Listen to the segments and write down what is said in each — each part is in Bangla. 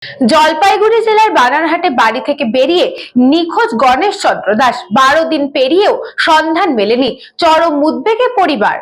জলপাইগুড়ি জেলার বানারহাটে বাড়ি থেকে বেরিয়ে নিখোঁজ গণেশ চন্দ্র দাস 12 দিন পেরিয়েও সন্ধান মেলেনি। চরম উদ্বেগে পরিবার।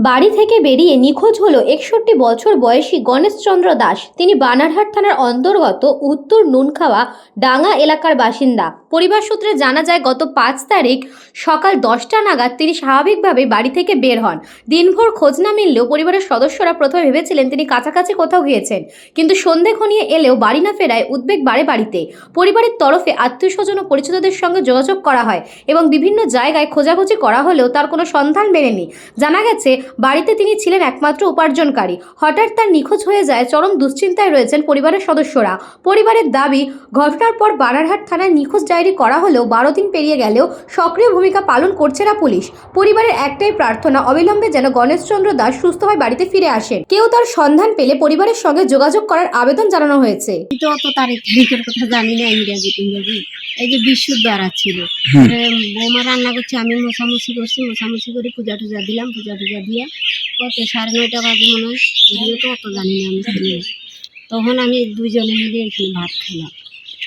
বাড়ি থেকে বেরিয়ে নিখোঁজ হলো 61 বছর বয়সী গণেশ চন্দ্র দাস। তিনি বানারহাট থানার অন্তর্গত উত্তর নুনখাওয়া ডাঙ্গা এলাকার বাসিন্দা। পরিবার সূত্রে জানা যায়, গত 5 তারিখ সকাল 10টা নাগাদ তিনি স্বাভাবিকভাবে বাড়ি থেকে বের হন। দিনভর খোঁজ না মিললেও পরিবারের সদস্যরা প্রথমে ভেবেছিলেন তিনি কাছাকাছি কোথাও গিয়েছেন, কিন্তু সন্ধে ঘনিয়ে এলেও বাড়ি না ফেরায় উদ্বেগ বাড়ে বাড়িতে। পরিবারের তরফে আত্মীয়স্বজন ও পরিচিতদের সঙ্গে যোগাযোগ করা হয় এবং বিভিন্ন জায়গায় খোঁজাখুঁজি করা হলেও তার কোনো সন্ধান মেলেনি। জানা গেছে, বাড়িতে তিনি ছিলেন একমাত্র উপার্জনকারী। হঠাৎ তার নিখোঁজ হয়ে যায়। চরম দুশ্চিন্তায় রয়েছেন পরিবারের সদস্যরা। পরিবারের দাবি, ঘটনার পর বানারহাট থানায় নিখোঁজ ডায়েরি করা হলেও 12 দিন পেরিয়ে গেলেও সক্রিয় ভূমিকা পালন করছে না পুলিশ। পরিবারের একটাই প্রার্থনা, অবিলম্বে যেন গণেশ চন্দ্র দাস সুস্থ হয়ে বাড়িতে ফিরে আসেন। কেউ তার সন্ধান পেলে পরিবারের সঙ্গে যোগাযোগ করার আবেদন জানানো হয়েছে। অত তারিখের কথা জানি না, ইংরেজি এই যে বিশুদ্ধবার ছিল, বৌমা রান্না করছে, আমি মোছামুছি করছি, মোছামুছি করে পূজা টুজা দিলাম, পূজা টুজা দিয়ে কত 9:30 বাজে মনে হয়, যদিও তো অত জানি না আমি ছিল। তখন আমি দুইজনে মিলে এখানে ভাত খেলাম।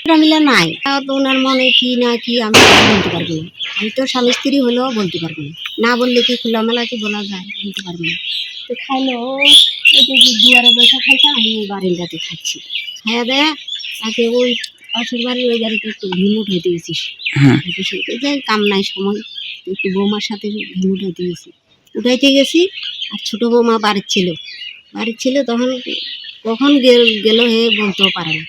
ওরা মিলে নাই, তো ওনার মনে কি না কি আমি বলতে পারবো না। আমি তো স্বামী স্ত্রী হলেও বলতে পারবো না, না বললে কি খোলামেলা কি বলা যায়, বলতে পারবো না। তো খাইলো এই যে দুয়ারে বসে খাইছে, আমি বারান্দাতে খাচ্ছি। খাইয়া দেয়া তাকে ওই পাশের বাড়ির ওই গাড়িতে একটু ঘিম উঠাইতে গেছিস, যাই কাম নাই সময় একটু বৌমার সাথে ঘিম উঠাইতে গেছি, গেছি। আর ছোটো বৌমা বাড়ির ছিল তখন কখন গেল হে বলতেও পারে না।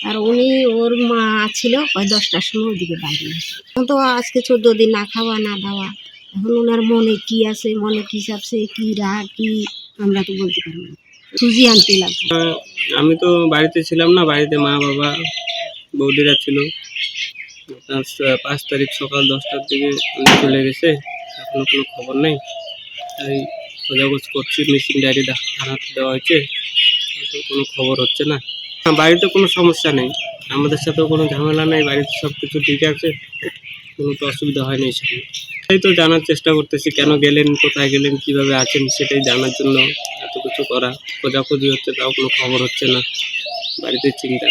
আর উনি ওর মা ছিল ওই 10টার সময় ওদিকে বাইরে গেছে। এখন তো আজকে 14 দিন না খাওয়া না দাওয়া। এখন ওনার মনে কি আছে, মনে কি চাপছে, কি রাগ কি, আমরা তো বলতে পারবো না। সুজি আনতে লাগবে। আমি তো বাড়িতে ছিলাম না, বাড়িতে মা বাবা বৌদিরা ছিল। 5 তারিখ সকাল 10টার দিকে চলে গেছে, এখনো কোনো খবর নেই। তাই খোঁজাখোঁজ করছি, মিসিং ডায়েরি থানাতে দেওয়া হয়েছে, কোনো খবর হচ্ছে না। বাড়িতে কোনো সমস্যা নেই, আমাদের সাথেও কোনো ঝামেলা নেই, বাড়িতে সব কিছু ঠিক আছে, কোনো তো অসুবিধা হয়নি এই সময়। তাই তো জানার চেষ্টা করতেছি কেন গেলেন, কোথায় গেলেন, কীভাবে আছেন, সেটাই জানার জন্য এত কিছু করা। খোঁজাখুঁজি হচ্ছে, তাও কোনো খবর হচ্ছে না। বাড়িতে চিন্তা,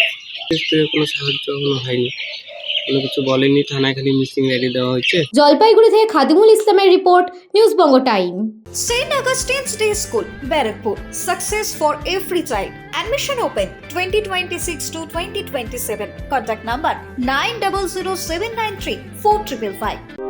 কোনো সাহায্য এখনো হয়নি, কোনো কিছু বলেনি। থানায় খালি মিসিং ডায়েরি দেওয়া হয়েছে। জলপাইগুড়ি থেকে খাদিমুল ইসলামের report, news Banga time. St. Augustine's Day School, Barakpur. Success for every child. Admission open 2026 to 2027. Contact number 900793 4555.